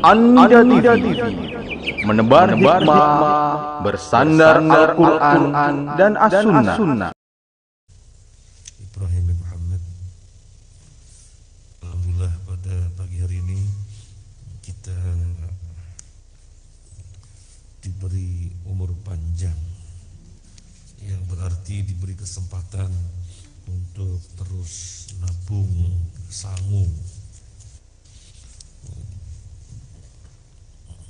Anda TV menebar hikmah, bersandar Al-Quran dan As-Sunnah. Ibrahim bin Muhammad. Alhamdulillah pada pagi hari ini kita diberi umur panjang, yang berarti diberi kesempatan untuk terus nabung sangu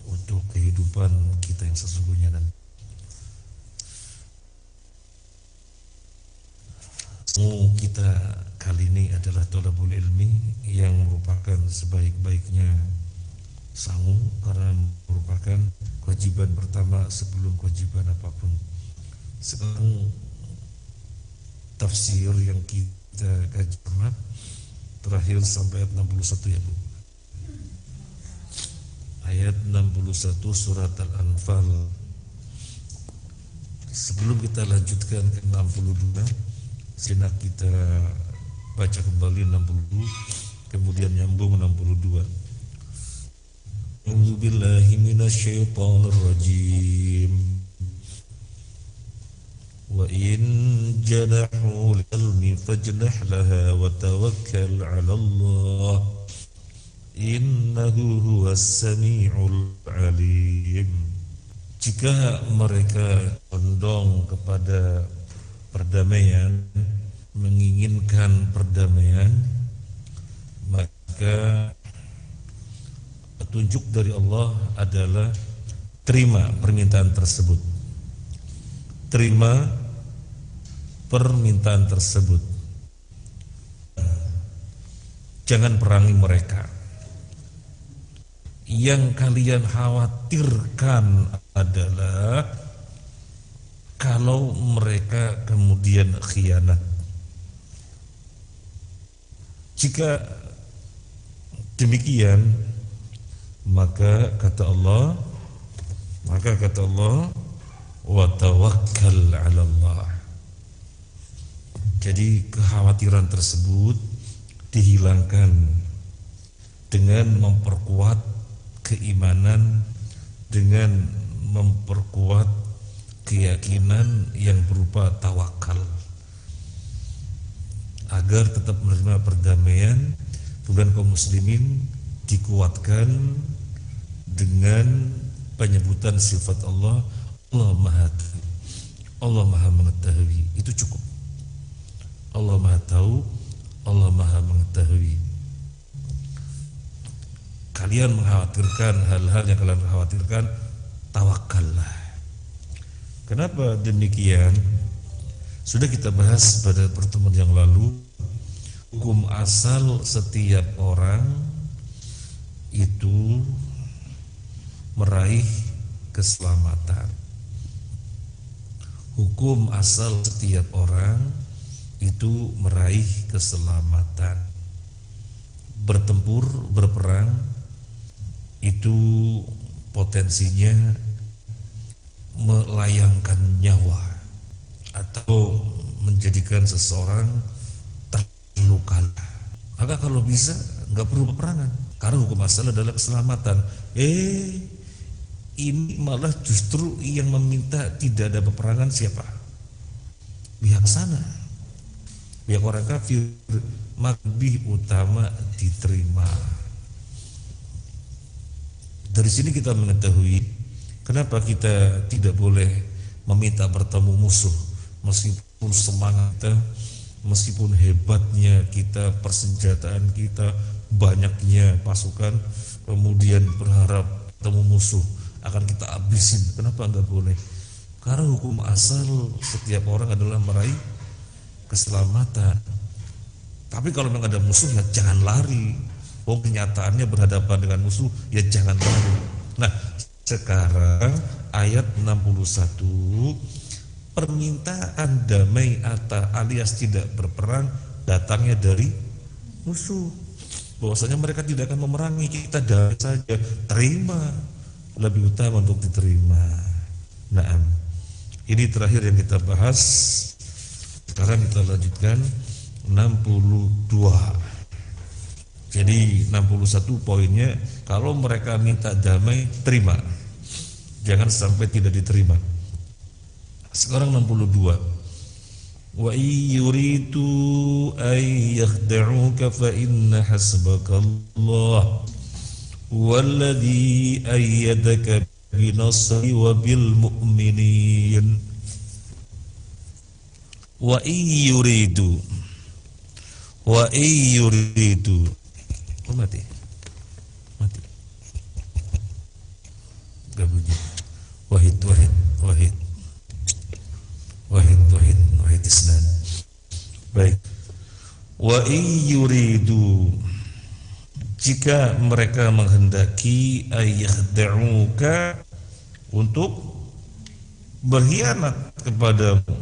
untuk kehidupan kita yang sesungguhnya. Dan sangu kita kali ini adalah thalabul ilmi, yang merupakan sebaik-baiknya sangu karena merupakan kewajiban pertama sebelum kewajiban apapun. Sekarang tafsir yang kita kaji terakhir sampai ayat 61 ya Bu. Ayat 61 surat Al-Anfal. Sebelum kita lanjutkan ke 62, sejenak kita baca kembali 60, kemudian nyambung 62. A'udzu billahi minasyaitonir rajim. Wa in janahu lil-ilmi fajnah laha wa tawakkal 'ala Allah. Innahu huwas sami'ul alim. Jika mereka condong kepada perdamaian, menginginkan perdamaian, maka petunjuk dari Allah adalah terima permintaan tersebut. Terima permintaan tersebut. Jangan perangi mereka. Yang kalian khawatirkan adalah kalau mereka kemudian khianat. Jika demikian, maka kata Allah, wa tawakkal 'ala Allah. Jadi kekhawatiran tersebut dihilangkan dengan memperkuat keimanan, dengan memperkuat keyakinan yang berupa tawakal, agar tetap menerima perdamaian. Kemudian kaum muslimin dikuatkan dengan penyebutan sifat Allah. Allah Maha Tahu, Allah Maha Mengetahui. Itu cukup. Allah Maha Tahu, Allah Maha Mengetahui. Kalian mengkhawatirkan hal-hal yang kalian khawatirkan, tawakallah. Kenapa demikian? Sudah kita bahas pada pertemuan yang lalu. Hukum asal setiap orang itu meraih keselamatan. Hukum asal setiap orang itu meraih keselamatan. Bertempur, berperang itu potensinya melayangkan nyawa atau menjadikan seseorang terluka. Maka kalau bisa nggak perlu peperangan, karena hukum asal adalah keselamatan. Ini malah justru yang meminta tidak ada peperangan siapa? Pihak sana, pihak orang kafir. Maka lebih utama diterima. Dari sini kita mengetahui kenapa kita tidak boleh meminta bertemu musuh, meskipun semangat kita, meskipun hebatnya kita, persenjataan kita, banyaknya pasukan, kemudian berharap bertemu musuh akan kita habisin. Kenapa enggak boleh? Karena hukum asal setiap orang adalah meraih keselamatan. Tapi kalau memang ada musuh, ya jangan lari. Kenyataannya berhadapan dengan musuh, ya jangan lari. Nah, sekarang ayat 61, permintaan damai atau alias tidak berperang datangnya dari musuh. Bahwasanya mereka tidak akan memerangi kita, damai saja, terima. Lebih utama untuk diterima. Nah, ini terakhir yang kita bahas. Sekarang kita lanjutkan 62. Jadi 61 poinnya, kalau mereka minta damai, terima. Jangan sampai tidak diterima. Sekarang 62. Wa yuridu ay yakhda'uka fa inna hasbakallah walladhi ayyadaka binasri wa bil mu'minin. Wa yuridu mati gak bunyi. Wahid isnan. Baik. Wa yuridu, jika mereka menghendaki ayyakhda'uka, untuk berkhianat kepadamu,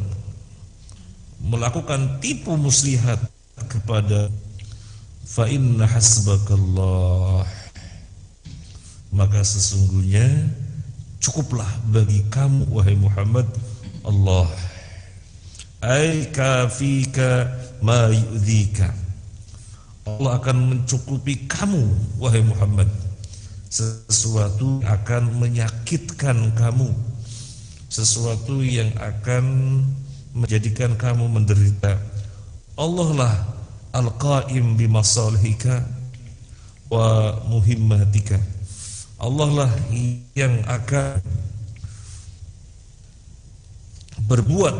melakukan tipu muslihat kepada, fa inna hasbakallah, maka sesungguhnya cukuplah bagi kamu wahai Muhammad Allah, ay kafika ma yu'dhika, Allah akan mencukupi kamu wahai Muhammad sesuatu yang akan menyakitkan kamu, sesuatu yang akan menjadikan kamu menderita. Allah lah al-qaim bimasalihika wa muhimmatika. Allah lah yang akan berbuat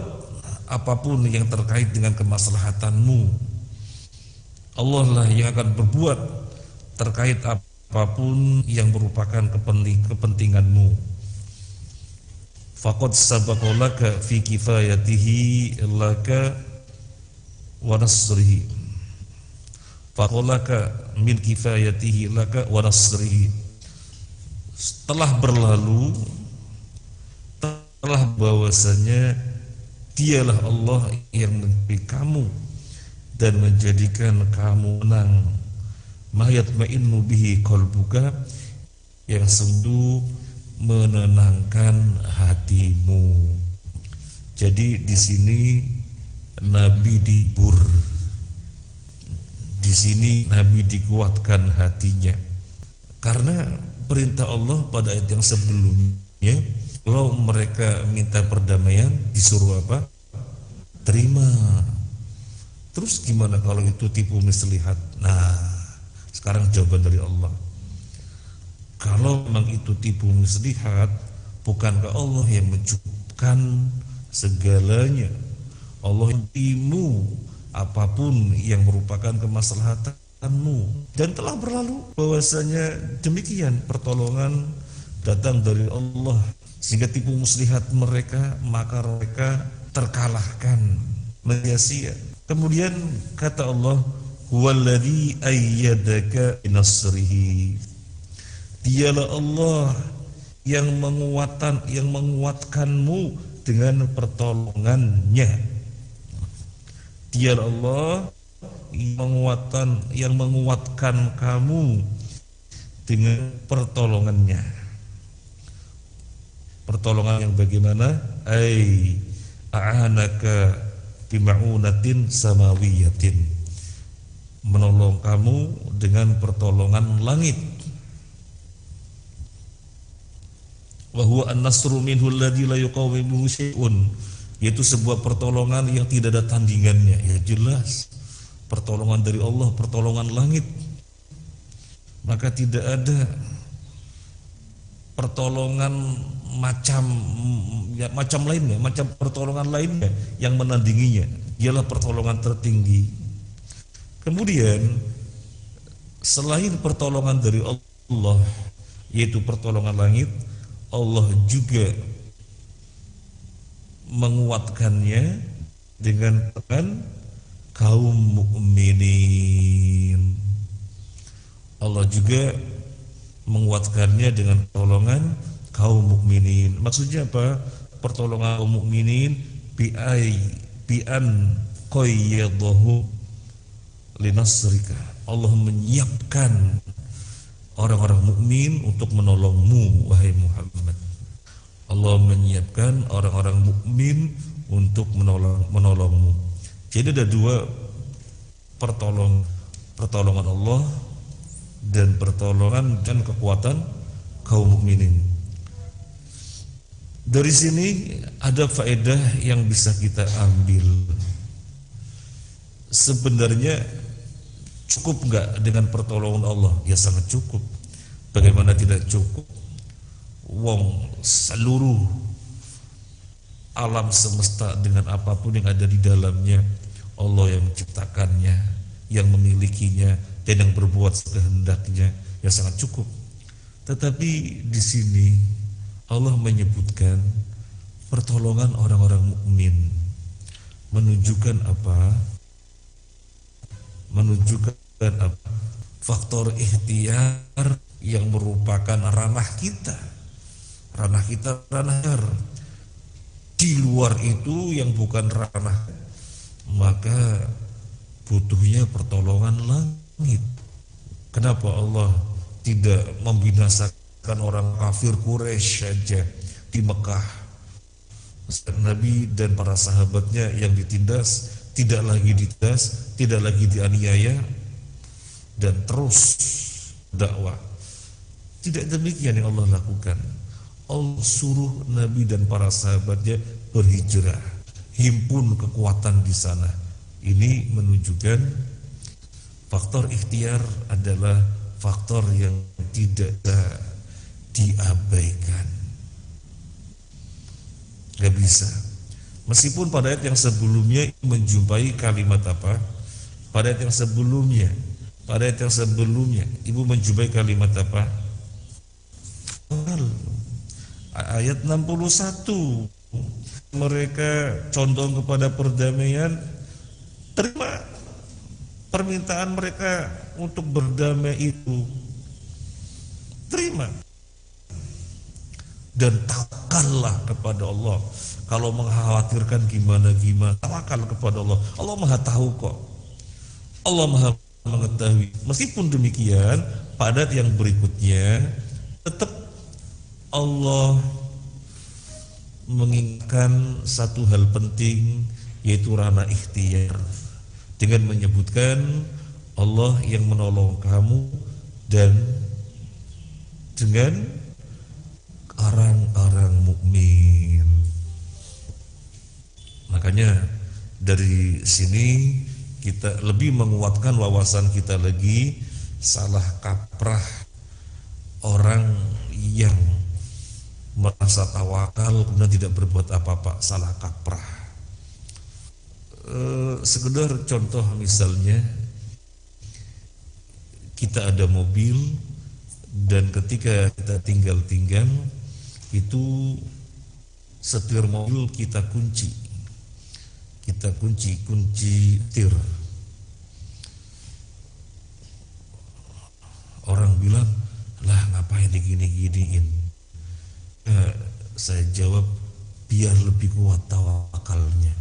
apapun yang terkait dengan kemaslahatanmu. Allah lah yang akan berbuat terkait apapun yang merupakan kepentinganmu. Faqad sabaqalaka fi kifayatihi laka wa nasrihi. Faqalaka min kifayatihi laka wa nasrihi. Telah berlalu, telah bahwasanya dialah Allah yang memberi kamu dan menjadikan kamu menang. Ma yatma'innu bihi qalbuka, yang sungguh menenangkan hatimu. Jadi di sini Nabi dihibur, di sini Nabi dikuatkan hatinya, karena perintah Allah pada ayat yang sebelumnya, kalau mereka minta perdamaian disuruh apa? Terima. Terus gimana kalau itu tipu muslihat? Nah, sekarang jawaban dari Allah. Kalau memang itu tipu muslihat, bukankah Allah yang mencukupkan segalanya? Allah yang timu apapun yang merupakan kemaslahatanmu, dan telah berlalu bahwasanya demikian pertolongan datang dari Allah, sehingga tipu muslihat mereka, maka mereka terkalahkan, sia-sia. Kemudian kata Allah, huwallazi ayyadaka binasrihi, dialah Allah yang menguatkanmu dengan pertolongannya. Dialah Allah yang menguatkan kamu dengan pertolongannya. Pertolongan yang bagaimana? Ai a'anaka bima'unatin samawiyatin, menolong kamu dengan pertolongan langit. Wa huwa an-nasru minhu alladzi la yuqawimuhu syai'un, yaitu sebuah pertolongan yang tidak ada tandingannya. Ya jelas, pertolongan dari Allah, pertolongan langit. Maka tidak ada pertolongan macam lainnya, macam pertolongan lainnya yang menandinginya. Dialah pertolongan tertinggi. Kemudian selain pertolongan dari Allah, yaitu pertolongan langit, Allah juga menguatkannya dengan kaum mukminin. Allah juga menguatkannya dengan pertolongan kaum mukminin. Maksudnya apa? Pertolongan kaum mukminin bi'an qayyadahu linasrika. Allah menyiapkan orang-orang mukmin untuk menolongmu wahai Muhammad. Allah menyiapkan orang-orang mukmin untuk menolongmu. Jadi ada dua pertolongan Allah dan pertolongan dan kekuatan kaum mukminin. Dari sini ada faedah yang bisa kita ambil. Sebenarnya cukup nggak dengan pertolongan Allah? Ya sangat cukup. Bagaimana tidak cukup? Wong seluruh alam semesta dengan apapun yang ada di dalamnya, Allah yang menciptakannya, yang memilikinya, dan yang berbuat sekehendaknya, ya sangat cukup. Tetapi di sini Allah menyebutkan pertolongan orang-orang mukmin, menunjukkan apa? Menunjukkan apa? Faktor ikhtiar yang merupakan ranah kita, ranah di luar itu yang bukan ranah, maka butuhnya pertolongan langit. Kenapa Allah tidak membinasakan orang kafir Quraisy saja di Mekah? Nabi dan para sahabatnya yang ditindas, tidak lagi ditindas, tidak lagi dianiaya, dan terus dakwah. Tidak demikian yang Allah lakukan. Allah suruh Nabi dan para sahabatnya berhijrah, himpun kekuatan di sana. Ini menunjukkan faktor ikhtiar adalah faktor yang tidak diabaikan. Gak bisa. Meskipun pada ayat yang sebelumnya menjumpai kalimat apa? Pada ayat yang sebelumnya ibu menjumpai kalimat apa? Ayat 61, mereka condong kepada perdamaian, terima permintaan mereka untuk berdamai itu, terima, dan tawakallah kepada Allah. Kalau mengkhawatirkan gimana, tawakal kepada Allah. Allah Maha tahu kok, Allah Maha mengetahui. Meskipun demikian, pada yang berikutnya tetap Allah mengingatkan satu hal penting, yaitu ranah ikhtiar, dengan menyebutkan Allah yang menolong kamu dan dengan orang-orang mukmin. Makanya dari sini kita lebih menguatkan wawasan kita lagi, salah kaprah orang yang merasa tawakal kemudian tidak berbuat apa-apa, salah kaprah. Sekedar contoh, misalnya kita ada mobil dan ketika kita tinggal itu setir mobil kita kunci setir. Orang bilang, lah ngapain digini-giniin? Saya jawab, biar lebih kuat tawakalnya.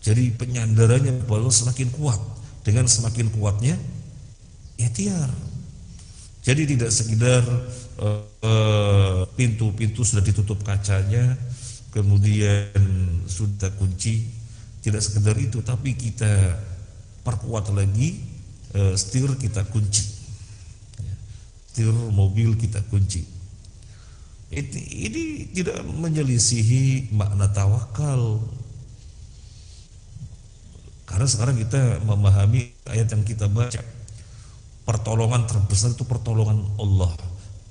Jadi penyandarannya bahwa semakin kuat, dengan semakin kuatnya ikhtiar. Jadi tidak sekedar pintu-pintu sudah ditutup kacanya, kemudian sudah kunci, tidak sekedar itu, tapi kita perkuat lagi, setir kita kunci, setir mobil kita kunci. Ini tidak menyelisihi makna tawakal, karena sekarang kita memahami ayat yang kita baca, pertolongan terbesar itu pertolongan Allah,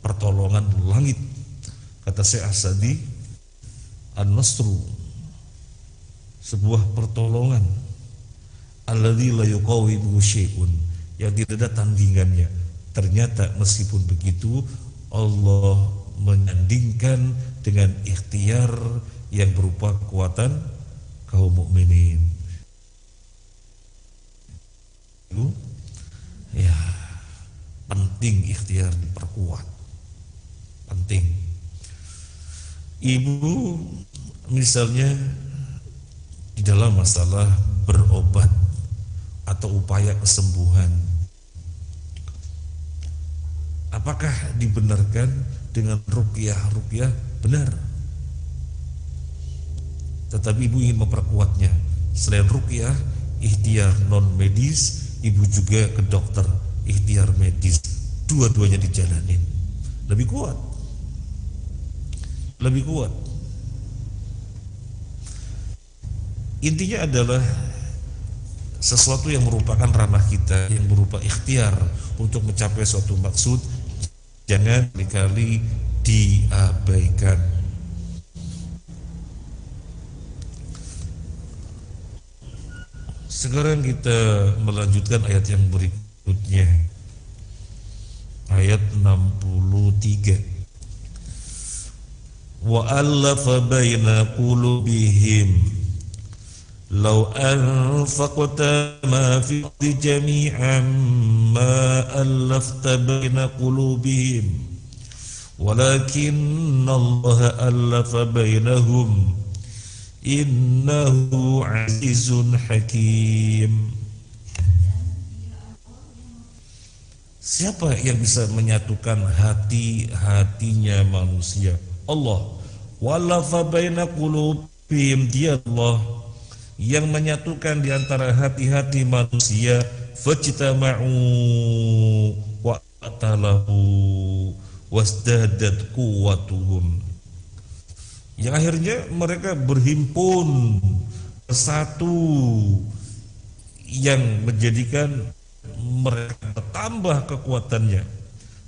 pertolongan langit. Kata Syekh Asadi, an-nasru, sebuah pertolongan, alladzi la yuqawimuhu syai'un, yang tidak ada tandingannya. Ternyata meskipun begitu, Allah menyandingkan dengan ikhtiar yang berupa kekuatan kaum mukminin. Ya, penting ikhtiar diperkuat, penting. Ibu misalnya di dalam masalah berobat atau upaya kesembuhan, apakah dibenarkan dengan ruqyah? Benar, tetapi ibu ingin memperkuatnya. Selain ruqyah, ikhtiar non medis, ibu juga ke dokter, ikhtiar medis. Dua-duanya dijalanin. Lebih kuat. Lebih kuat. Intinya adalah sesuatu yang merupakan ranah kita, yang berupa ikhtiar untuk mencapai suatu maksud, jangan sekali diabaikan. Sekarang kita melanjutkan ayat yang berikutnya, ayat 63. Wa allafa baina qulubihim law anfaqta ma fi jami'an ma allafta baina qulubihim walakinna Allah allafa bainahum innahu azizun hakim. Siapa yang bisa menyatukan hati-hatinya manusia? Allah. Walafa baina qulubihim, dia Allah yang menyatukan di antara hati-hati manusia. Fajtama'u wa atalahu wasdadat quwwatuhum, yang akhirnya mereka berhimpun bersatu, yang menjadikan mereka bertambah kekuatannya.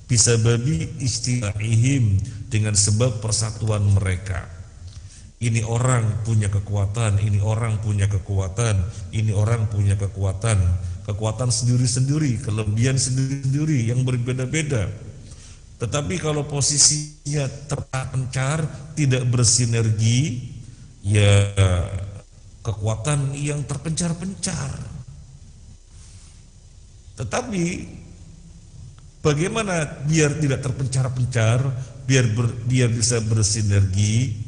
Bisa babi istilahihim, dengan sebab persatuan mereka. Ini orang punya kekuatan, ini orang punya kekuatan, ini orang punya kekuatan. Kekuatan sendiri-sendiri, kelebihan sendiri-sendiri yang berbeda-beda. Tetapi kalau posisinya terpencar, tidak bersinergi, ya kekuatan yang terpencar-pencar. Tetapi bagaimana biar tidak terpencar-pencar, biar bisa bersinergi?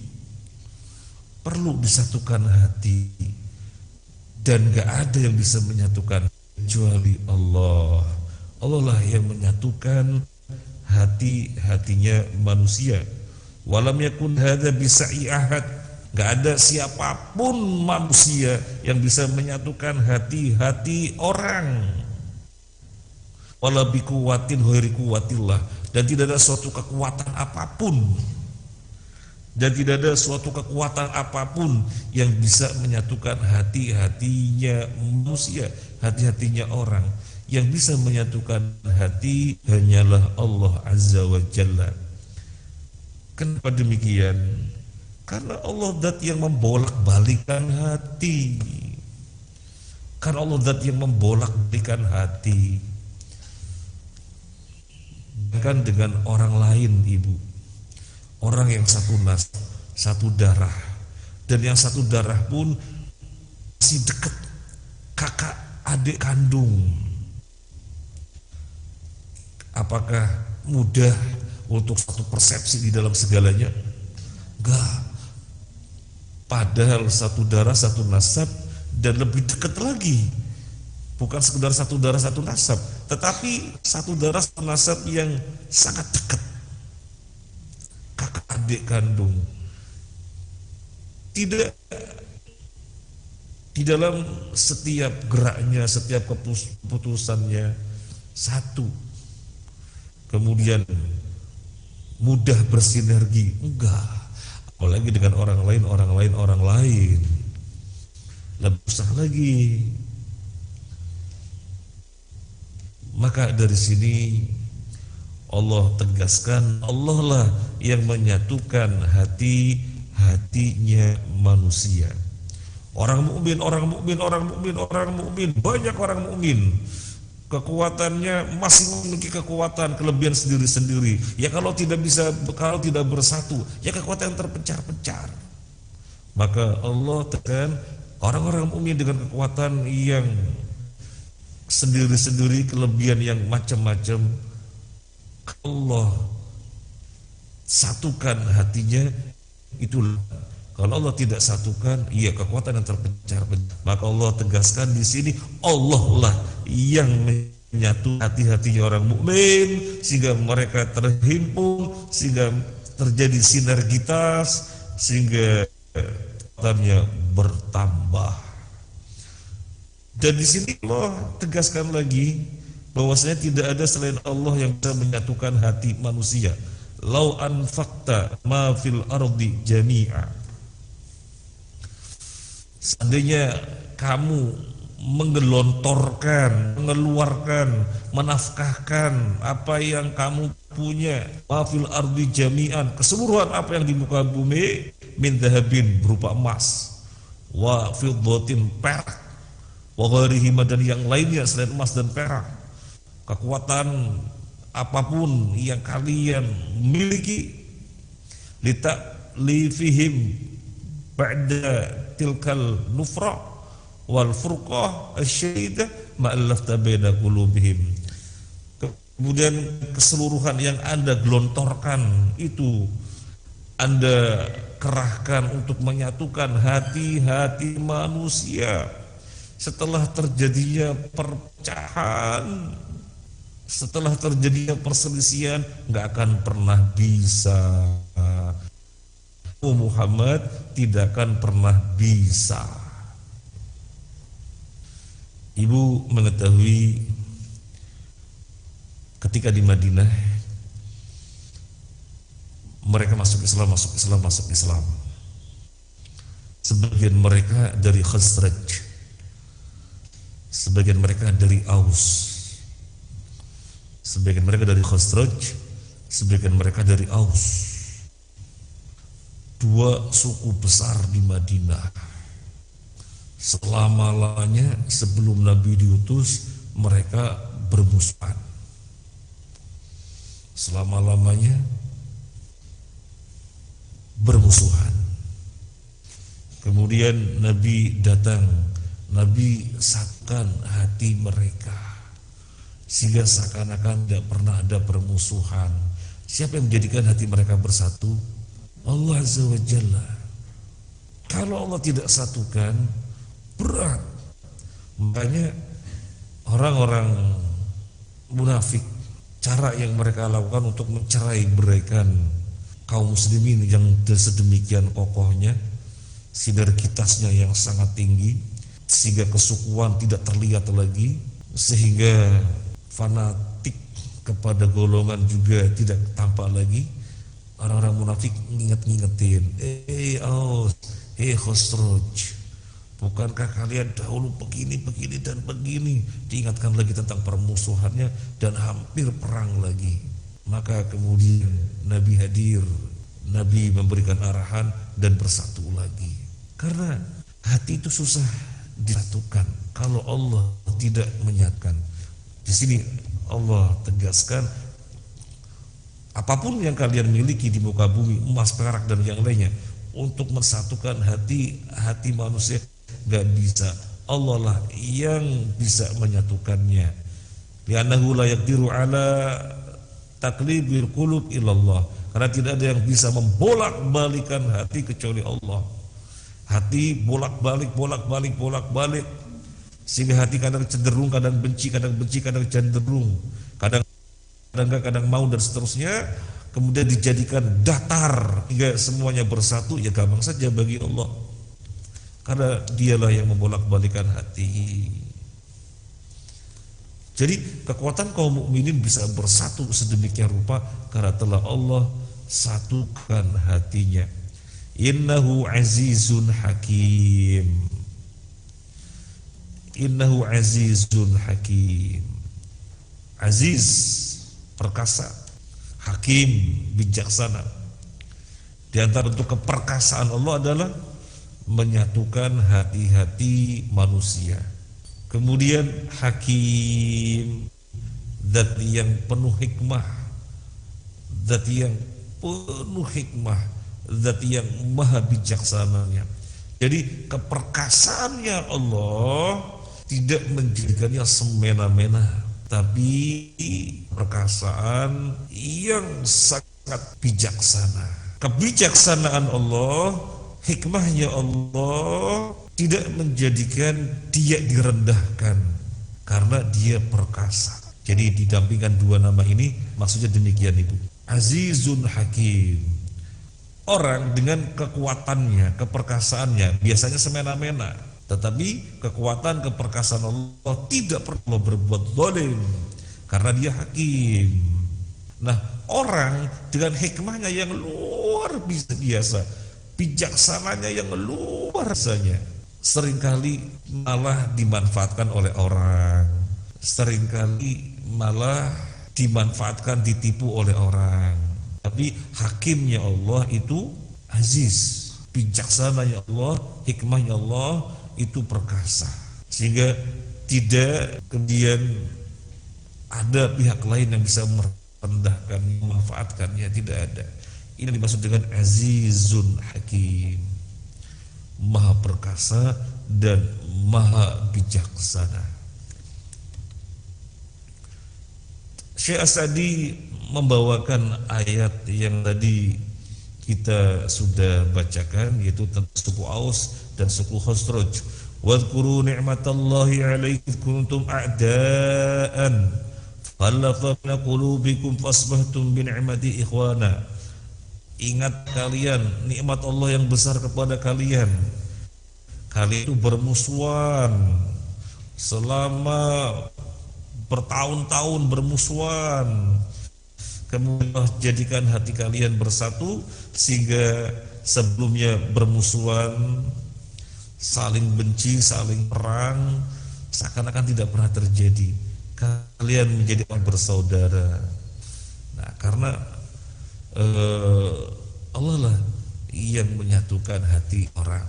Perlu disatukan hati, dan gak ada yang bisa menyatukan kecuali Allah. Allah lah yang menyatukan hati-hatinya manusia. Walam yakun hadza bisa'i ahad, gak ada siapapun manusia yang bisa menyatukan hati-hati orang. Wala biquwatin ghairi quwatillah, dan tidak ada suatu kekuatan apapun, dan tidak ada suatu kekuatan apapun yang bisa menyatukan hati-hatinya manusia, hati-hatinya orang. Yang bisa menyatukan hati hanyalah Allah Azza wa Jalla. Kenapa demikian? Karena Allah zat yang membolak-balikan hati. Karena Allah zat yang membolak-balikan hati. Bahkan dengan orang lain, ibu, orang yang satu nasab, satu darah, dan yang satu darah pun masih dekat, kakak adik kandung. Apakah mudah untuk satu persepsi di dalam segalanya? Enggak. Padahal satu darah, satu nasab, dan lebih dekat lagi. Bukan sekedar satu darah, satu nasab, tetapi satu darah, satu nasab yang sangat dekat. Kakak adik kandung. Tidak di dalam setiap geraknya, setiap keputusannya satu. Kemudian mudah bersinergi, enggak. Apalagi dengan orang lain. Lebih susah lagi. Maka dari sini Allah tegaskan, Allah lah yang menyatukan hatinya manusia. Orang mukmin, banyak orang mukmin. Kekuatannya masih memiliki kekuatan, kelebihan sendiri-sendiri. Ya kalau tidak bersatu, ya kekuatan terpencar-pencar. Maka Allah tekan orang-orang mukmin dengan kekuatan yang sendiri-sendiri, kelebihan yang macam-macam. Allah satukan hatinya, itulah. Kalau Allah tidak satukan, iya kekuatan yang terpencar-pencar. Maka Allah tegaskan di sini, Allah lah yang menyatu hati-hatinya orang mukmin sehingga mereka terhimpun, sehingga terjadi sinergitas, sehingga kekuatannya bertambah. Dan di sini Allah tegaskan lagi bahwasanya tidak ada selain Allah yang bisa menyatukan hati manusia. Lau anfaqta ma fil ardi jami'a. Seandainya kamu menggelontorkan, mengeluarkan, menafkahkan apa yang kamu punya, ma fil ardi jami'an, keseluruhan apa yang di muka bumi, min dhahabin, berupa emas, wa fiddatin, perak, wa ghairihima, dan yang lainnya selain emas dan perak, kekuatan apapun yang kalian miliki, litakhlifihim ba'da tilkal nufra wal furqah asyaidah ma'allafta baina qulubihim. Kemudian keseluruhan yang Anda gelontorkan itu Anda kerahkan untuk menyatukan hati-hati manusia. Setelah terjadinya perpecahan, setelah terjadinya perselisihan, nggak akan pernah bisa. Muhammad tidak akan pernah bisa. Ibu mengetahui ketika di Madinah mereka masuk Islam. Sebagian mereka dari Khazraj, sebagian mereka dari Aus, sebagian mereka dari Khazraj, sebagian mereka dari Aus. Dua suku besar di Madinah. Selama-lamanya sebelum Nabi diutus, mereka bermusuhan. Selama-lamanya bermusuhan. Kemudian Nabi datang, Nabi satukan hati mereka, sehingga seakan-akan tidak pernah ada permusuhan. Siapa yang menjadikan hati mereka bersatu? Allah Azza wa Jalla. Kalau Allah tidak satukan, berat. Makanya orang-orang munafik, cara yang mereka lakukan untuk mencerai beraikan kaum muslimin yang sedemikian kokohnya, sinergitasnya yang sangat tinggi, sehingga kesukuan tidak terlihat lagi, sehingga fanatik kepada golongan juga tidak tampak lagi. Orang-orang munafik ngingetin, Khosroj, bukankah kalian dahulu begini dan begini? Diingatkan lagi tentang permusuhannya dan hampir perang lagi. Maka kemudian Nabi hadir, Nabi memberikan arahan dan bersatu lagi. Karena hati itu susah disatukan kalau Allah tidak menyatukan. Di sini Allah tegaskan, apapun yang kalian miliki di muka bumi, emas, perak, dan yang lainnya, untuk mensatukan hati manusia gak bisa. Allah lah yang bisa menyatukannya. Li'annahu la yaqdiru ala taqlibil qulub illallah. Karena tidak ada yang bisa membolak-balikan hati kecuali Allah. Hati bolak-balik, sehingga hati kadang cenderung, kadang benci, kadang cenderung, kadang mau dan seterusnya, kemudian dijadikan datar hingga semuanya bersatu, ya gampang saja bagi Allah, karena dialah yang membolak-balikan hati. Jadi kekuatan kaum mukminin bisa bersatu sedemikian rupa karena telah Allah satukan hatinya. Innahu azizun hakim. Innahu azizun hakim. Aziz, perkasa, hakim, bijaksana. Di antara bentuk keperkasaan Allah adalah menyatukan hati-hati manusia. Kemudian hakim, zat yang penuh hikmah, zat yang maha bijaksananya. Jadi keperkasaannya Allah tidak menjadikannya semena-mena, tapi perkasaan yang sangat bijaksana. Kebijaksanaan Allah, hikmahnya Allah tidak menjadikan dia direndahkan karena dia perkasa. Jadi didampingkan dua nama ini, maksudnya demikian Ibu. Azizun Hakim. Orang dengan kekuatannya, keperkasaannya biasanya semena-mena. Tetapi kekuatan keperkasaan Allah tidak pernah berbuat zalim karena Dia hakim. Nah, orang dengan hikmahnya yang luar biasa, bijaksananya yang luar biasanya, seringkali malah dimanfaatkan oleh orang, seringkali malah dimanfaatkan, ditipu oleh orang. Tapi hakimnya Allah itu aziz, bijaksananya Allah, hikmahnya Allah itu perkasa, sehingga tidak kemudian ada pihak lain yang bisa merendahkan, memanfaatkannya. Tidak ada. Ini dimaksud dengan azizun hakim, maha perkasa dan maha bijaksana. Syekh As-Sa'di membawakan ayat yang tadi kita sudah bacakan, yaitu tentang suku Aus dan suku Khazraj. Wadhkuru ni'matallahi 'alaikum kuntum a'daan falafa baina qulubikum fasbahtum bi ni'mati ikhwana. Ingat kalian nikmat Allah yang besar kepada kalian. Kalian itu bermusuhan selama bertahun-tahun, bermusuhan. Kemudian Allah jadikan hati kalian bersatu, sehingga sebelumnya bermusuhan, saling benci, saling perang, seakan-akan tidak pernah terjadi. Kalian menjadi orang bersaudara. Nah, karena Allah lah yang menyatukan hati orang.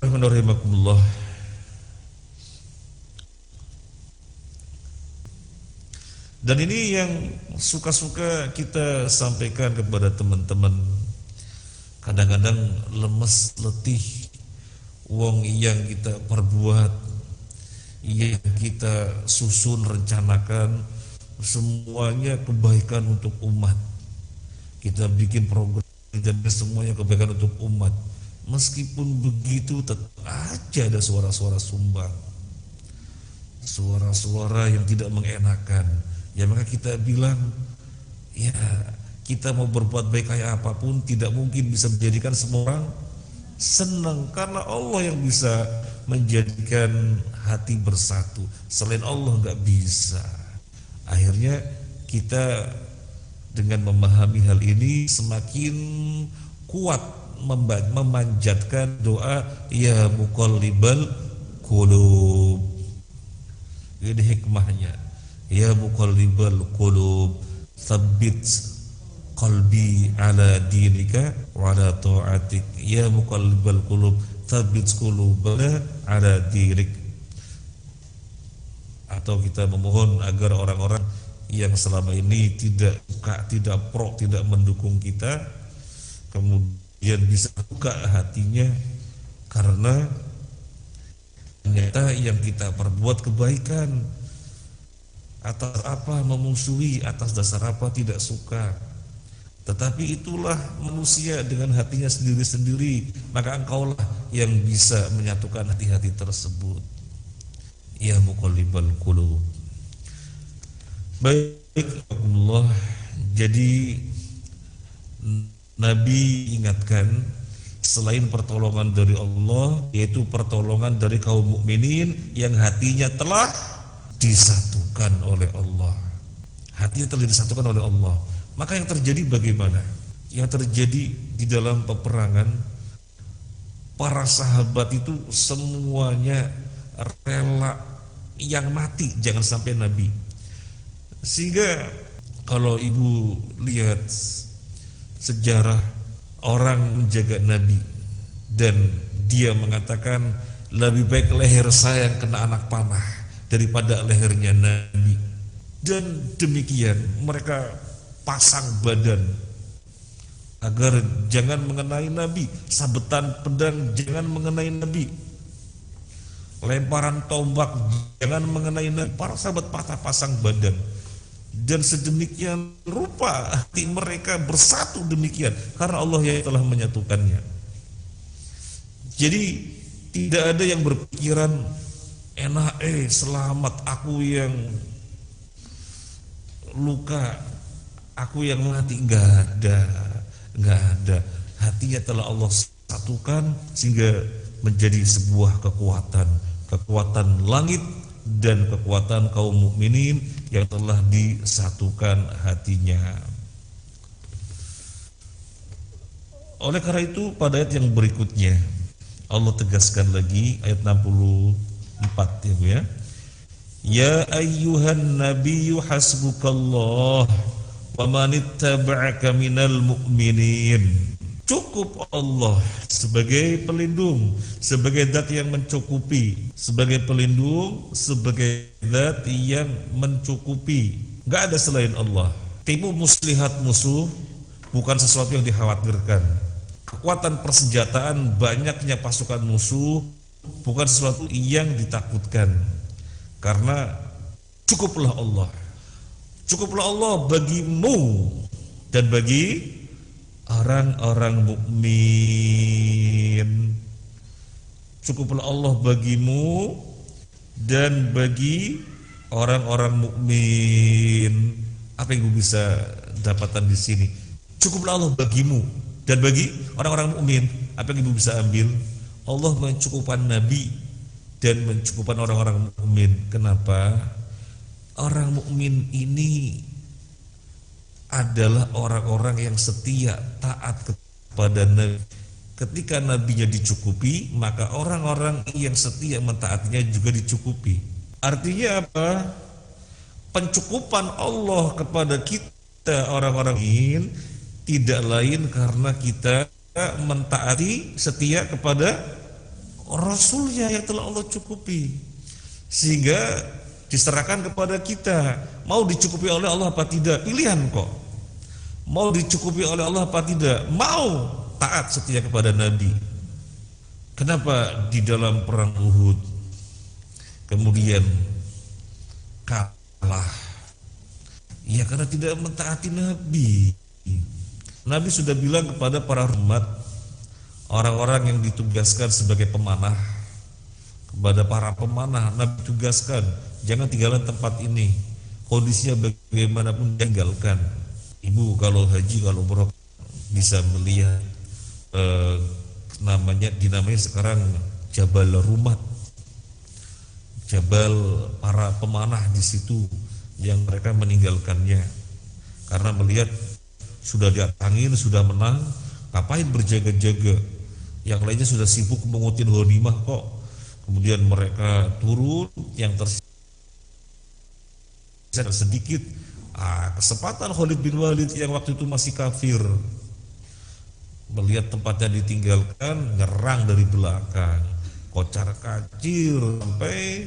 Bismillahirrahmanirrahim. Dan ini yang suka-suka kita sampaikan kepada teman-teman. Kadang-kadang lemes, letih, wong yang kita perbuat, yang kita susun, rencanakan, semuanya kebaikan untuk umat. Kita bikin program dan semuanya kebaikan untuk umat. Meskipun begitu, tetap aja ada suara-suara sumbang, suara-suara yang tidak mengenakan. Ya, maka kita bilang, ya, kita mau berbuat baik kayak apapun tidak mungkin bisa menjadikan semua orang senang, karena Allah yang bisa menjadikan hati bersatu. Selain Allah nggak bisa. Akhirnya kita dengan memahami hal ini semakin kuat memanjatkan doa ya muqallibal qulub. Ini hikmahnya. Ya muqallibal qulub, tsabbit qalbi ala dinika wa ala ta'atik. Ya muqallibal qulub, tsabbit qulubana ala dinik. Atau kita memohon agar orang-orang yang selama ini tidak suka, tidak pro, tidak mendukung kita, kemudian bisa buka hatinya, karena ternyata yang kita perbuat kebaikan. Atas apa memusuhi, atas dasar apa tidak suka. Tetapi itulah manusia dengan hatinya sendiri-sendiri, maka engkaulah yang bisa menyatukan hati-hati tersebut. Ya muqallibal qulub. Baik Allah, jadi Nabi ingatkan selain pertolongan dari Allah, yaitu pertolongan dari kaum mukminin yang hatinya telah disatukan oleh Allah. Hatinya telah disatukan oleh Allah. Maka yang terjadi bagaimana? Yang terjadi di dalam peperangan, para sahabat itu semuanya rela yang mati, jangan sampai Nabi. Sehingga kalau ibu lihat sejarah orang menjaga Nabi dan dia mengatakan lebih baik leher saya yang kena anak panah daripada lehernya Nabi. Dan demikian mereka pasang badan agar jangan mengenai Nabi, sabetan pedang jangan mengenai Nabi, lemparan tombak jangan mengenai Nabi. Para sahabat patah pasang badan, dan sedemikian rupa hati mereka bersatu demikian karena Allah yang telah menyatukannya. Jadi tidak ada yang berpikiran enak, selamat aku yang luka, aku yang mati. Enggak ada. Hatinya telah Allah satukan sehingga menjadi sebuah kekuatan langit dan kekuatan kaum mukminin yang telah disatukan hatinya. Oleh karena itu pada ayat yang berikutnya Allah tegaskan lagi ayat 64 ya Bu ya. Ya ayyuhan nabiyyu hasbukallah wa manittaba'aka minal mu'minin. Cukup Allah sebagai pelindung, sebagai zat yang mencukupi, sebagai pelindung, sebagai zat yang mencukupi. Gak ada selain Allah. Tipu muslihat musuh bukan sesuatu yang dikhawatirkan. Kekuatan persenjataan, banyaknya pasukan musuh bukan sesuatu yang ditakutkan. Karena cukuplah Allah. Cukuplah Allah bagimu dan bagi orang-orang mukmin. Cukuplah Allah bagimu dan bagi orang-orang mukmin. Apa yang ibu bisa dapatkan di sini? Cukuplah Allah bagimu dan bagi orang-orang mukmin. Apa yang ibu bisa ambil? Allah mencukupkan nabi dan mencukupkan orang-orang mukmin. Kenapa? Orang mukmin ini adalah orang-orang yang setia, taat kepada Nabi. Ketika nabinya dicukupi, maka orang-orang yang setia mentaatinya juga dicukupi. Artinya apa? Pencukupan Allah kepada kita orang-orang ini tidak lain karena kita mentaati, setia kepada Rasulnya yang telah Allah cukupi, sehingga diserahkan kepada kita. Mau dicukupi oleh Allah apa tidak? Pilihan kok. Mau dicukupi oleh Allah apa tidak? Mau taat setia kepada Nabi. Kenapa di dalam perang Uhud kemudian kalah? Ya karena tidak mentaati Nabi. Nabi sudah bilang kepada para umat, orang-orang yang ditugaskan sebagai pemanah, kepada para pemanah Nabi tugaskan, jangan tinggalkan tempat ini, kondisinya bagaimanapun tinggalkan. Ibu kalau haji, kalau umroh bisa melihat dinamanya sekarang Jabal Rumat, Jabal para pemanah di situ yang mereka meninggalkannya karena melihat sudah di atas angin, sudah menang, ngapain berjaga-jaga? Yang lainnya sudah sibuk mengutin ghanimah kok. Kemudian mereka turun, yang tersisa sedikit. Kesempatan Khalid bin Walid yang waktu itu masih kafir, melihat tempatnya ditinggalkan, nyerang dari belakang, kocar kacir sampai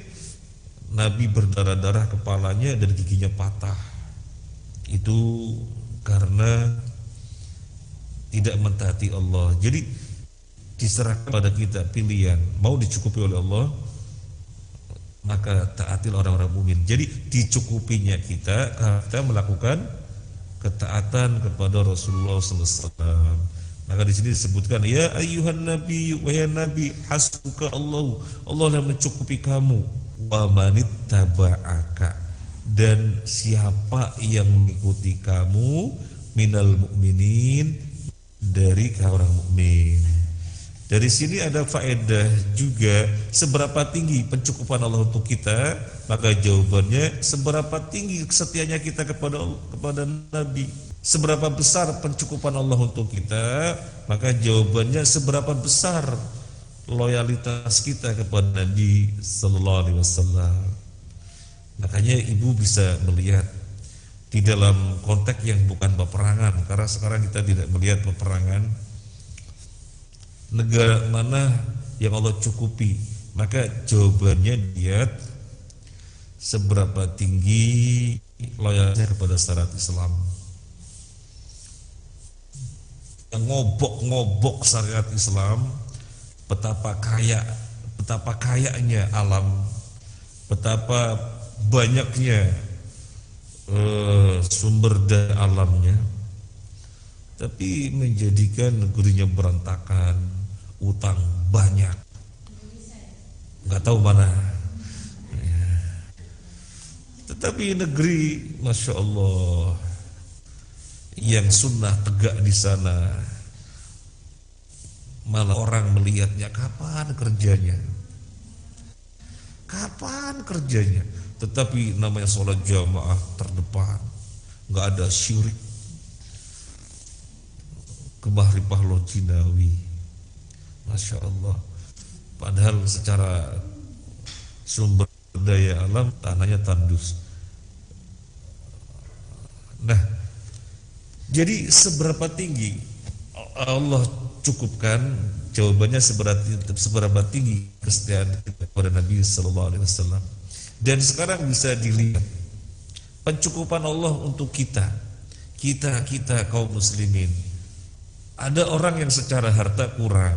Nabi berdarah-darah kepalanya dan giginya patah. Itu karena tidak mentaati Allah. Jadi diserahkan pada kita pilihan, mau dicukupi oleh Allah maka taatilah orang-orang mukmin. Jadi dicukupinya kita melakukan ketaatan kepada Rasulullah SAW. Maka di sini disebutkan ya ayyuhan nabi, wahai nabi, hasbuka Allah, Allah yang mencukupi kamu, wa manittaba'aka, dan siapa yang mengikuti kamu, minal mukminin, dari orang mukmin. Dari sini ada faedah juga, seberapa tinggi pencukupan Allah untuk kita, maka jawabannya seberapa tinggi kesetiaannya kita kepada Nabi. Seberapa besar pencukupan Allah untuk kita, maka jawabannya seberapa besar loyalitas kita kepada Nabi Sallallahu Alaihi Wasallam. Makanya ibu bisa melihat di dalam konteks yang bukan peperangan, karena sekarang kita tidak melihat peperangan. Negara mana yang Allah cukupi, maka jawabannya lihat seberapa tinggi loyalitasnya kepada syariat Islam. Yang ngobok syariat Islam, betapa kayanya alam, betapa banyaknya sumber daya alamnya, tapi menjadikan negerinya berantakan, utang banyak, nggak tahu mana. Tetapi negeri, masya Allah, yang sunnah tegak di sana, Malah orang melihatnya, kapan kerjanya? Kapan kerjanya? Tetapi namanya sholat jamaah terdepan, nggak ada syirik, kebahripah lojinawi, Masya Allah. Padahal secara sumber daya alam tanahnya tandus. Nah, jadi seberapa tinggi Allah cukupkan? Jawabannya seberapa tinggi kesetiaan kepada Nabi Sallallahu Alaihi Wasallam. Dan sekarang bisa dilihat pencukupan Allah untuk kita kaum muslimin. Ada orang yang secara harta kurang,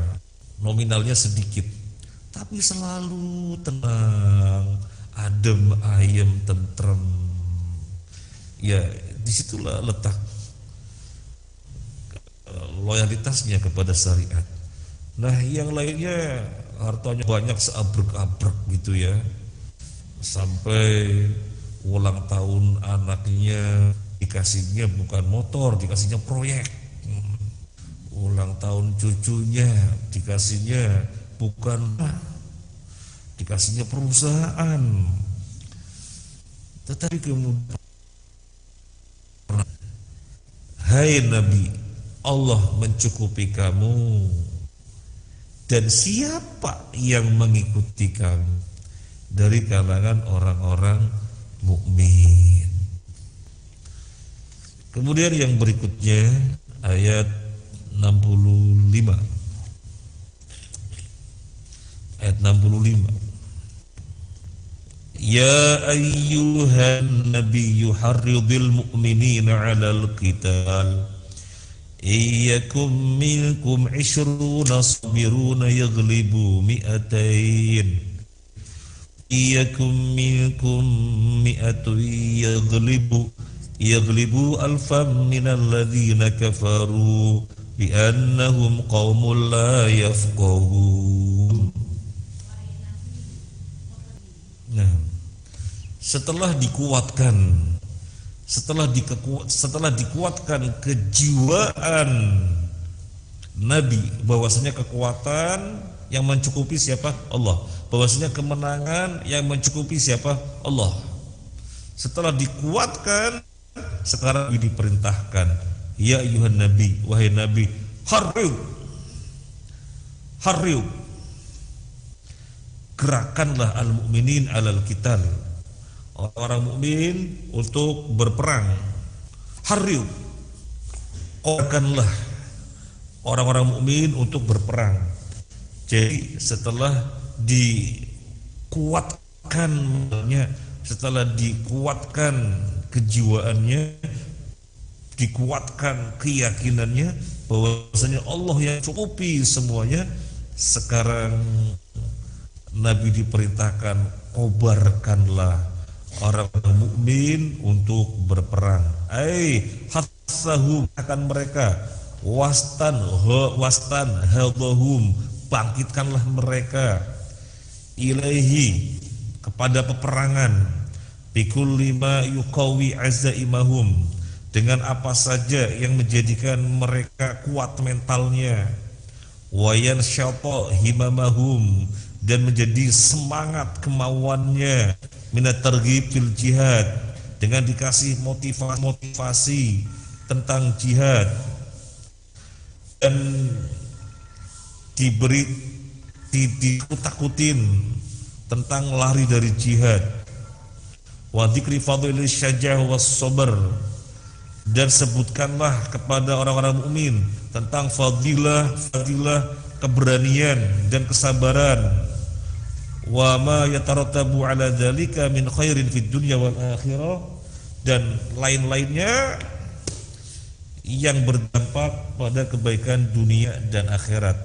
nominalnya sedikit, tapi selalu tenang, adem, ayem, tentrem. Ya, disitulah letak loyalitasnya kepada syariat. Nah, yang lainnya hartanya banyak seabrek-abrek gitu ya, sampai ulang tahun anaknya dikasihnya bukan motor, dikasihnya proyek. Ulang tahun cucunya dikasihnya bukan, dikasihnya perusahaan. Tetapi kemudian, hai Nabi, Allah mencukupi kamu, dan siapa yang mengikuti kamu dari kalangan orang-orang mukmin. Kemudian yang berikutnya ayat 65. Ayat 65. Ya ayyuhan nabiyyu harridil mu'minina 'alal qital. Iyyakum minkum 'ishruna sabiruna yaghlibu mi'atain. Iyyakum minkum mi'atun yaghlibu alfam minal ladzina kafaru bi'annahum qaumun la yafqahun. Nah, setelah dikuatkan kejiwaan Nabi, bahwasanya kekuatan yang mencukupi siapa? Allah. Bahwasanya kemenangan yang mencukupi siapa? Allah. Setelah dikuatkan, sekarang diperintahkan, ya ayuhan nabi, wahai nabi, harriu, gerakanlah al-mu'minin alal qital, orang mukmin untuk berperang. Harriu, gerakanlah orang-orang mukmin untuk berperang. Jadi setelah dikuatkan, setelah dikuatkan kejiwaannya, dikuatkan keyakinannya bahwasanya Allah yang cukupi semuanya, sekarang Nabi diperintahkan, kobarkanlah orang mukmin untuk berperang. Hatsahum, akan mereka, wastan hadahum, bangkitkanlah mereka, ilaihi, kepada peperangan, bikul lima yuqawi azaimahum, dengan apa saja yang menjadikan mereka kuat mentalnya, wayan syata himamahum, dan menjadi semangat kemauannya, minat targhib fil jihad, dengan dikasih motivasi tentang jihad, dan diberi ditakut-takutin tentang lari dari jihad. Wa dzikri fadhil syajah was sabr, dan sebutkanlah kepada orang-orang mukmin tentang fadilah keberanian dan kesabaran. Wa ma yatarattabu ala dzalika min khairin fid dunya wal akhirah, dan lain-lainnya yang berdampak pada kebaikan dunia dan akhirat.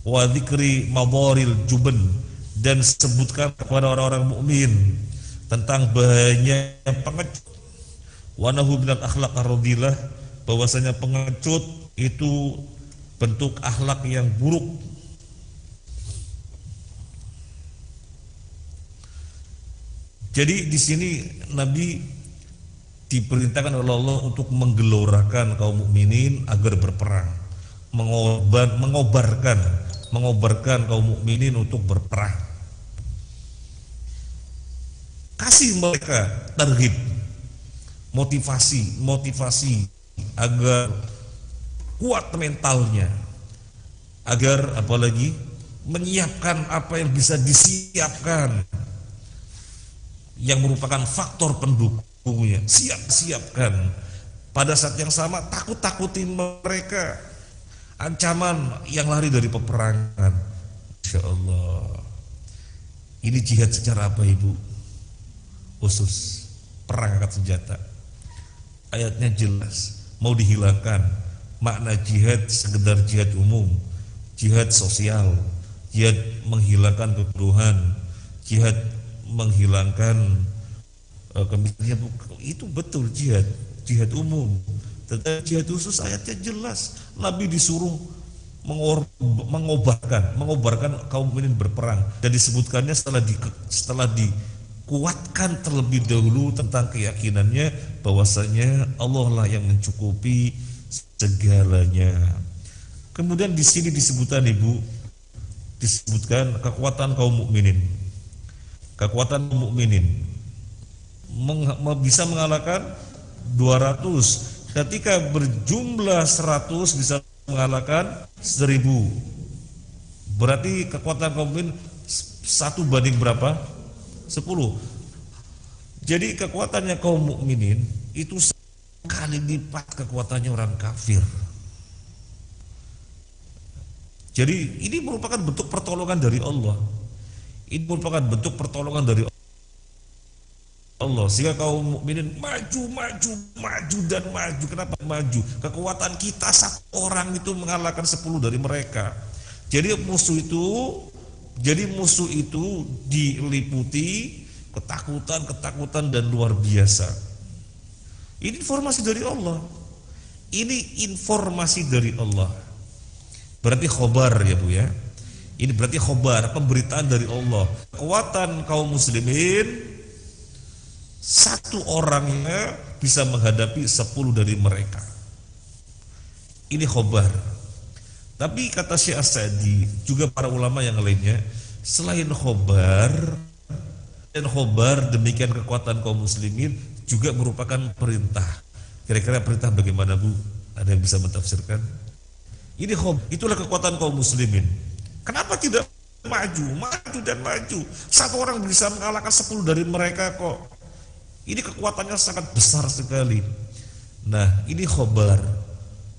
Wa dzikri madaril juban, dan sebutkan kepada orang-orang mukmin tentang bahayanya pengecut. Wa nahu minal akhlaq ar-radhilah, bahwasanya pengecut itu bentuk akhlak yang buruk. Jadi di sini Nabi diperintahkan oleh Allah untuk menggelorakan kaum mukminin agar berperang. mengobarkan kaum mukminin untuk berperang. Kasih mereka tarhib, motivasi agar kuat mentalnya, agar apalagi menyiapkan apa yang bisa disiapkan yang merupakan faktor pendukungnya, siapkan. Pada saat yang sama takut-takutin mereka, ancaman yang lari dari peperangan. Insya Allah, ini jihad secara apa Ibu? Khusus perang angkat senjata. Ayatnya jelas, mau dihilangkan makna jihad sekedar jihad umum, jihad sosial, jihad menghilangkan kebodohan, jihad menghilangkan kemiskinan. Itu betul jihad umum. Tetapi jihad khusus ayatnya jelas, Nabi disuruh mengobarkan kaum mukminin berperang, dan disebutkannya setelah dikuatkan terlebih dahulu tentang keyakinannya bahwasanya Allah lah yang mencukupi segalanya. Kemudian di sini disebutkan kekuatan kaum mukminin. Kekuatan kaum mukminin bisa mengalahkan 200. Ketika berjumlah 100 bisa mengalahkan 1000. Berarti kekuatan kaum mukmin 1 banding berapa? 10. Jadi kekuatannya kaum mukminin itu sekali lipat kekuatannya orang kafir. Jadi ini merupakan bentuk pertolongan dari Allah. Ini merupakan bentuk pertolongan dari Allah, sehingga kaum mukminin maju dan maju. Kenapa maju? Kekuatan kita satu orang itu mengalahkan 10 dari mereka. Jadi musuh itu diliputi ketakutan dan luar biasa. Ini informasi dari Allah. Ini informasi dari Allah. Berarti khobar ya Bu ya. Ini berarti khobar, pemberitaan dari Allah. Kekuatan kaum muslimin, satu orangnya bisa menghadapi 10 dari mereka. Ini khobar. Tapi kata Syekh As-Sa'di, juga para ulama yang lainnya, selain khobar, dan khobar demikian kekuatan kaum muslimin juga merupakan perintah. Kira-kira perintah bagaimana Bu? Ada yang bisa mentafsirkan? Ini khobar, itulah kekuatan kaum muslimin. Kenapa tidak maju dan maju? Satu orang bisa mengalahkan 10 dari mereka kok. Ini kekuatannya sangat besar sekali. Nah, ini khobar,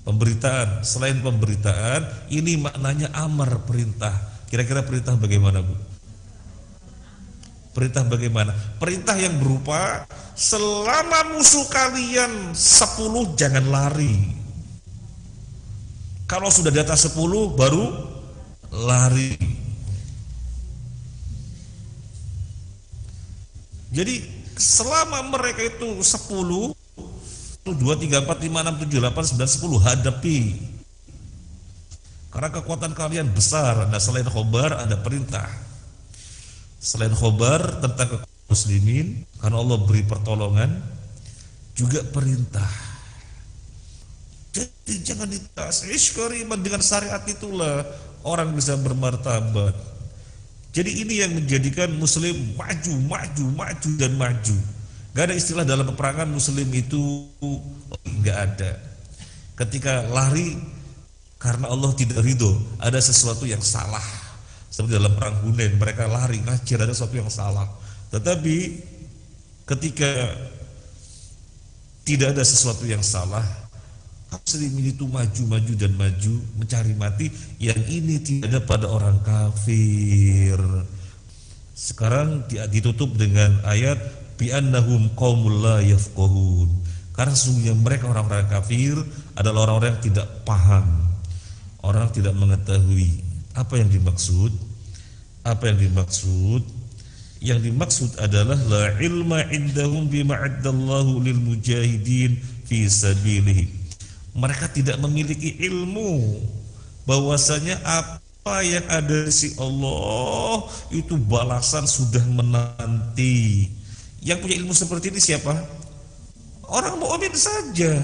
pemberitaan. Selain pemberitaan, ini maknanya amar, perintah. Kira-kira perintah bagaimana Bu? Perintah bagaimana? Perintah yang berupa selama musuh kalian 10 jangan lari. Kalau sudah di atas 10 baru lari. Jadi selama mereka itu 10, 2, 3, 4, 5, 6, 7, 8, 9, 10 hadapi. Karena kekuatan kalian besar. Nah, selain khobar ada perintah. Selain khobar tentang kekuatan muslimin, karena Allah beri pertolongan, juga perintah. Jadi jangan ditas. Ishkariman, dengan syariat itulah orang bisa bermartabat. Jadi ini yang menjadikan muslim maju dan maju. Gak ada istilah dalam peperangan muslim itu gak ada. Ketika lari karena Allah tidak ridho, ada sesuatu yang salah. Seperti dalam perang Hunain, mereka lari ngajir, ada sesuatu yang salah. Tetapi ketika tidak ada sesuatu yang salah, muslimin itu maju dan maju mencari mati. Yang ini tidak ada pada orang kafir. Sekarang ditutup dengan ayat bi'annahum qaumul la yafqahun. Karena sesungguhnya mereka orang-orang kafir adalah orang-orang yang tidak paham, orang tidak mengetahui. Apa yang dimaksud? Yang dimaksud adalah la ilma indahum bima addallahu lil mujahidin fi sabilihi. Mereka tidak memiliki ilmu bahwasanya apa yang ada di sisi Allah itu balasan sudah menanti. Yang punya ilmu seperti ini siapa? Orang mukmin saja.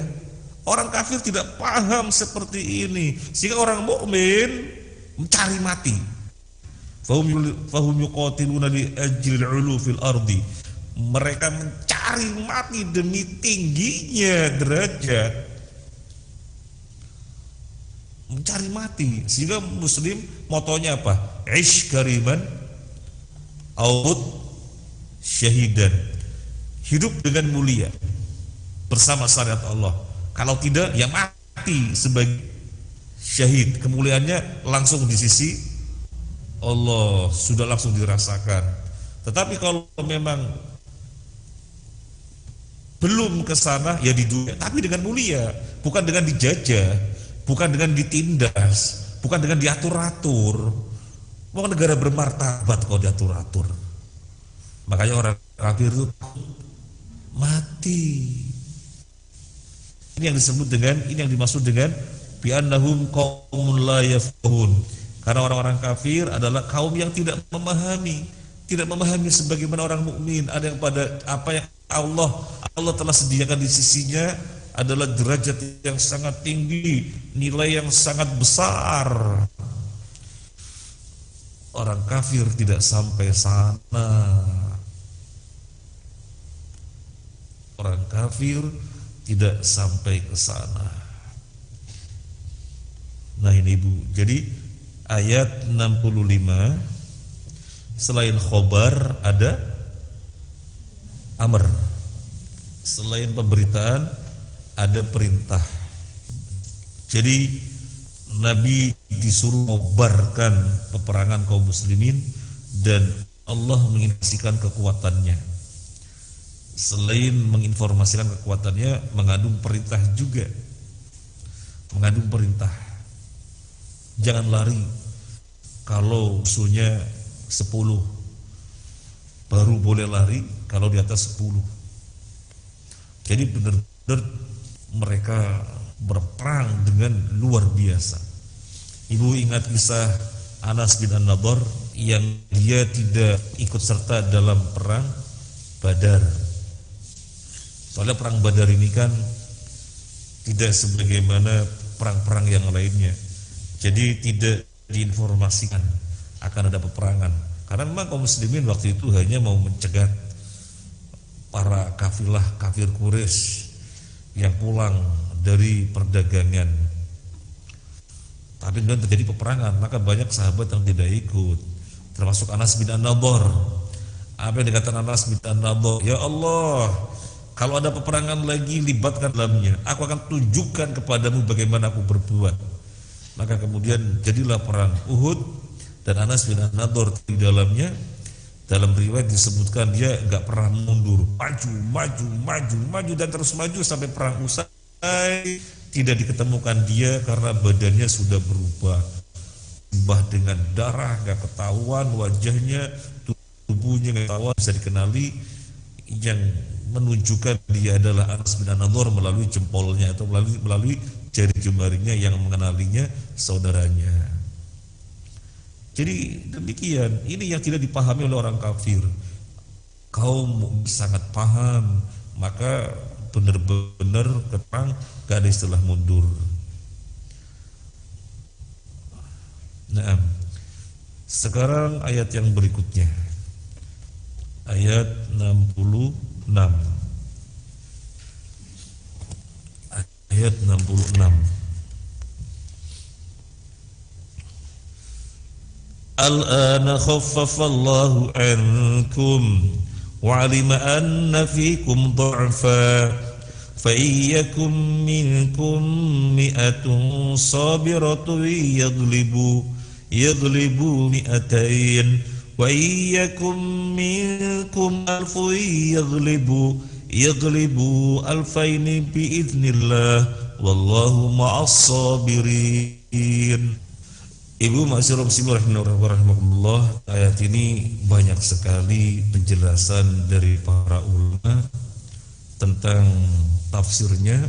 Orang kafir tidak paham seperti ini, sehingga orang mukmin mencari mati. Fahum yuqatiluna li ajlil 'ulu fil ardi. Mereka mencari mati demi tingginya derajat. Mencari mati, sehingga muslim motonya apa? Ish kariman aut syahidan. Hidup dengan mulia bersama syariat Allah. Kalau tidak, ya mati sebagai syahid. Kemuliaannya langsung di sisi Allah, sudah langsung dirasakan. Tetapi kalau memang belum ke sana, ya di dunia, tapi dengan mulia, bukan dengan dijajah, bukan dengan ditindas, bukan dengan diatur-atur. Mau negara bermartabat kalau diatur-atur. Makanya orang kafir itu mati. Ini yang disebut dengan, ini yang dimaksud dengan bi'annahum qaumun la yafqahun. Karena orang-orang kafir adalah kaum yang tidak memahami sebagaimana orang mukmin. Ada yang pada apa yang Allah telah sediakan di sisinya adalah derajat yang sangat tinggi, nilai yang sangat besar. Orang kafir tidak sampai sana. Orang kafir tidak sampai ke sana. Nah ini Ibu, jadi ayat 65 selain khobar ada amr. Selain pemberitaan ada perintah. Jadi Nabi disuruh mengobarkan peperangan kaum muslimin dan Allah menginformasikan kekuatannya. Selain menginformasikan kekuatannya, mengandung perintah juga. Mengandung perintah. Jangan lari. Kalau musuhnya 10, baru boleh lari kalau di atas 10. Jadi benar-benar mereka berperang dengan luar biasa. Ibu ingat kisah Anas bin An-Nadhr yang dia tidak ikut serta dalam perang Badar. Soalnya perang Badar ini kan tidak sebagaimana perang-perang yang lainnya. Jadi tidak diinformasikan akan ada peperangan. Karena memang kaum muslimin waktu itu hanya mau mencegat para kafilah kafir Quraisy yang pulang dari perdagangan. Tapi kemudian terjadi peperangan, maka banyak sahabat yang tidak ikut, termasuk Anas bin An-Nadhr. Apa yang dikatakan Anas bin An-Nadhr? Ya Allah, kalau ada peperangan lagi, libatkan dalamnya. Aku akan tunjukkan kepadamu bagaimana aku berbuat. Maka kemudian jadilah perang Uhud, dan Anas bin An-Nadhr di dalamnya, dalam riwayat disebutkan dia enggak pernah mundur, maju dan terus maju sampai perang usai. Tidak diketemukan dia karena badannya sudah berubah dengan darah, enggak ketahuan wajahnya, tubuhnya enggak ketahuan, bisa dikenali. Yang menunjukkan dia adalah Anas bin An-Nadhr melalui jempolnya atau melalui jari jemarinya yang mengenalinya saudaranya. Jadi demikian, ini yang tidak dipahami oleh orang kafir. Kaum sangat paham, maka benar-benar ketang, gak ada istilah mundur. Nah, sekarang ayat yang berikutnya, ayat 66. Ayat 66. Al-ana khaffafallahu ankum wa'alima anna fikum dha'fa fa iyyakum minkum mi'atun sabiratun yaglibu mi'atain wa iyyakum minkum alfun yaglibu alfaini biiznillah wallahu ma'as sabirin. Ibu Ma'asyiral muslimin rahimakumullah, ayat ini banyak sekali penjelasan dari para ulama tentang tafsirnya,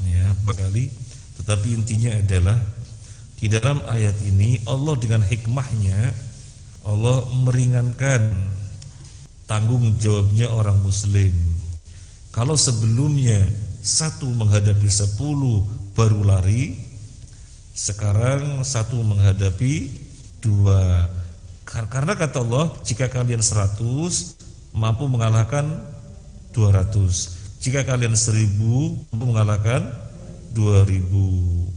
ya, sekali. Tetapi intinya adalah di dalam ayat ini Allah dengan hikmahnya Allah meringankan tanggung jawabnya orang muslim. Kalau sebelumnya satu menghadapi 10 baru lari, sekarang satu menghadapi 2. Karena kata Allah, jika kalian 100 mampu mengalahkan 200, jika kalian 1000 mampu mengalahkan 2000.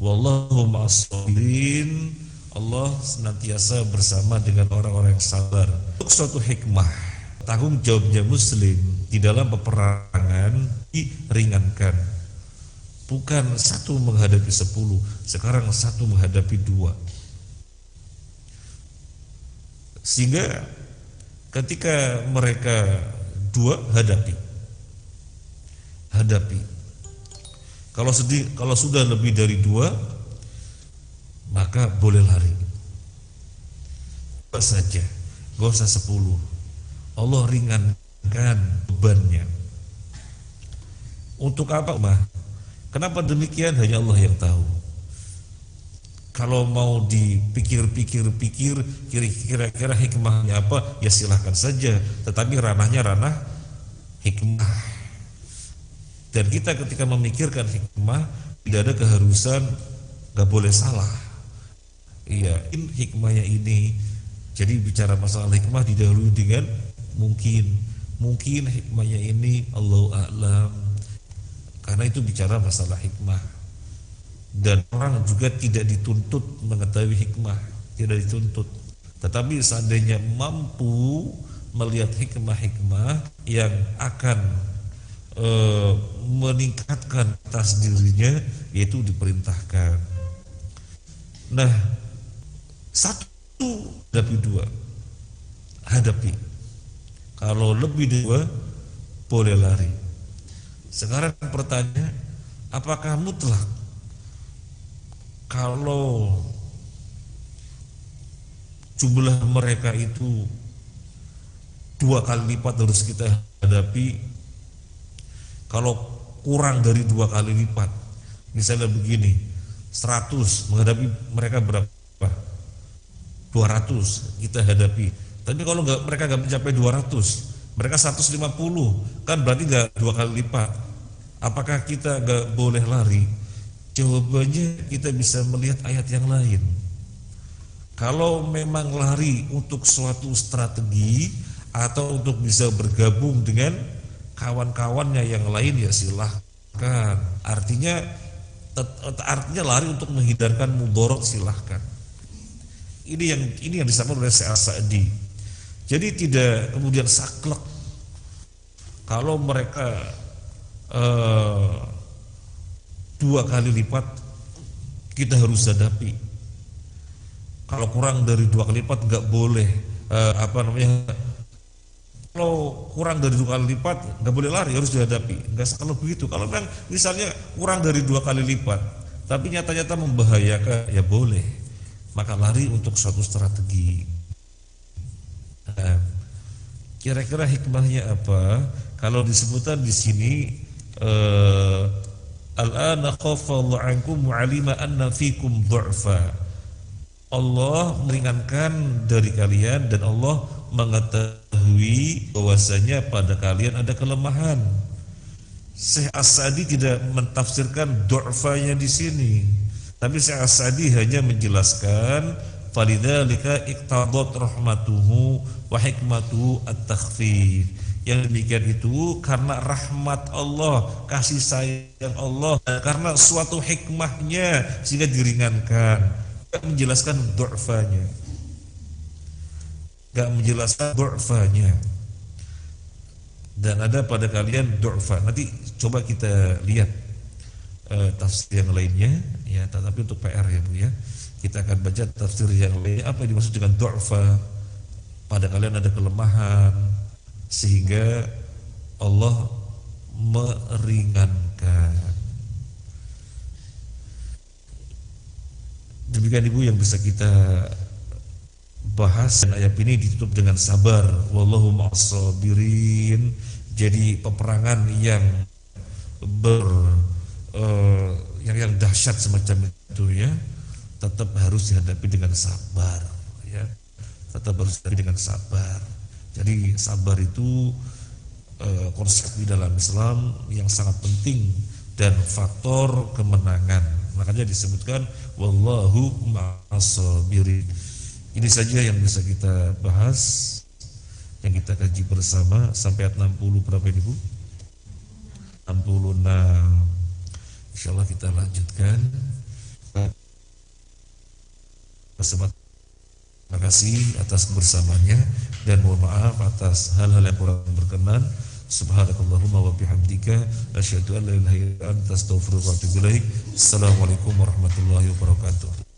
Wallahu ma'as-sabirin. Allah senantiasa bersama dengan orang-orang yang sabar. Untuk suatu hikmah, tanggung jawabnya muslim di dalam peperangan diringankan. Bukan satu menghadapi 10, sekarang satu menghadapi 2. Sehingga ketika mereka 2 hadapi. Kalau sudah lebih dari 2, maka boleh lari. Apa saja, gak usah 10. Allah ringankan bebannya. Untuk apa, mah? Kenapa demikian? Hanya Allah yang tahu. Kalau mau dipikir-pikir kira-kira hikmahnya apa, ya silahkan saja. Tetapi ranahnya ranah hikmah. Dan kita ketika memikirkan hikmah, tidak ada keharusan, gak boleh salah. Iya, hikmahnya ini. Jadi bicara masalah hikmah didahului dengan mungkin hikmahnya ini, Allahu a'lam. Karena itu bicara masalah hikmah. Dan orang juga tidak dituntut mengetahui hikmah, tidak dituntut. Tetapi seandainya mampu melihat hikmah-hikmah yang akan meningkatkan atas dirinya, yaitu diperintahkan. Nah, 1 hadapi 2, hadapi. Kalau lebih dari 2, boleh lari. Sekarang pertanyaan, apakah mutlak kalau jumlah mereka itu 2 kali lipat harus kita hadapi? Kalau kurang dari 2 kali lipat, misalnya begini, 100 menghadapi mereka berapa? 200 kita hadapi. Tapi kalau mereka nggak mencapai 200, mereka 150, kan berarti nggak 2 kali lipat. Apakah kita nggak boleh lari? Jawabannya kita bisa melihat ayat yang lain. Kalau memang lari untuk suatu strategi atau untuk bisa bergabung dengan kawan-kawannya yang lain, ya silahkan. Artinya lari untuk menghindarkan mudarat, silahkan. Ini yang disampaikan oleh Syekh As-Sa'di. Jadi tidak kemudian saklek kalau mereka 2 kali lipat kita harus hadapi. Kalau kurang dari 2 kali lipat nggak boleh kalau kurang dari 2 kali lipat nggak boleh lari, harus dihadapi. Nggak kalau begitu. Kalau memang misalnya kurang dari 2 kali lipat tapi nyata-nyata membahayakan, ya boleh, maka lari untuk suatu strategi. Nah, kira-kira hikmahnya apa? Kalau disebutkan di sini al-ana khafallahu ankum wa alima anna fikum du'fa. Allah meringankan dari kalian dan Allah mengetahui bahwasanya pada kalian ada kelemahan. Syekh As-Sa'di tidak mentafsirkan du'fanya di sini, tapi Syekh As-Sa'di hanya menjelaskan falidzalika iqtadat rahmatuhu wa hikmatuhu at-takhfif. Yang demikian itu karena rahmat Allah, kasih sayang Allah, dan karena suatu hikmahnya sehingga diringankan. Gak menjelaskan du'fanya, dan ada pada kalian du'fa. Nanti coba kita lihat tafsir yang lainnya, ya. Tetapi untuk PR ya Bu, ya, kita akan baca tafsir yang lainnya. Apa yang dimaksud dengan du'fa? Pada kalian ada kelemahan sehingga Allah meringankan. Demikian Ibu yang bisa kita bahas, dan ayat ini ditutup dengan sabar. Wallahu ma'as-sabirin. Jadi peperangan yang yang dahsyat semacam itu, ya, tetap harus dihadapi dengan sabar, ya. Tetap harus dihadapi dengan sabar. Jadi sabar itu konsep di dalam Islam yang sangat penting dan faktor kemenangan. Makanya disebutkan wallahu ma'as-sabirin. Ini saja yang bisa kita bahas, yang kita kaji bersama sampai ayat 60 berapa ini Bu? 66. Insyaallah kita lanjutkan. Terima kasih atas kebersamaannya dan mohon maaf atas hal-hal yang kurang berkenan. Subhanakallahumma wa bihamdika asyhadu an la ilaha illa anta astaghfiruka wa atubu ilaik. Assalamualaikum warahmatullahi wabarakatuh.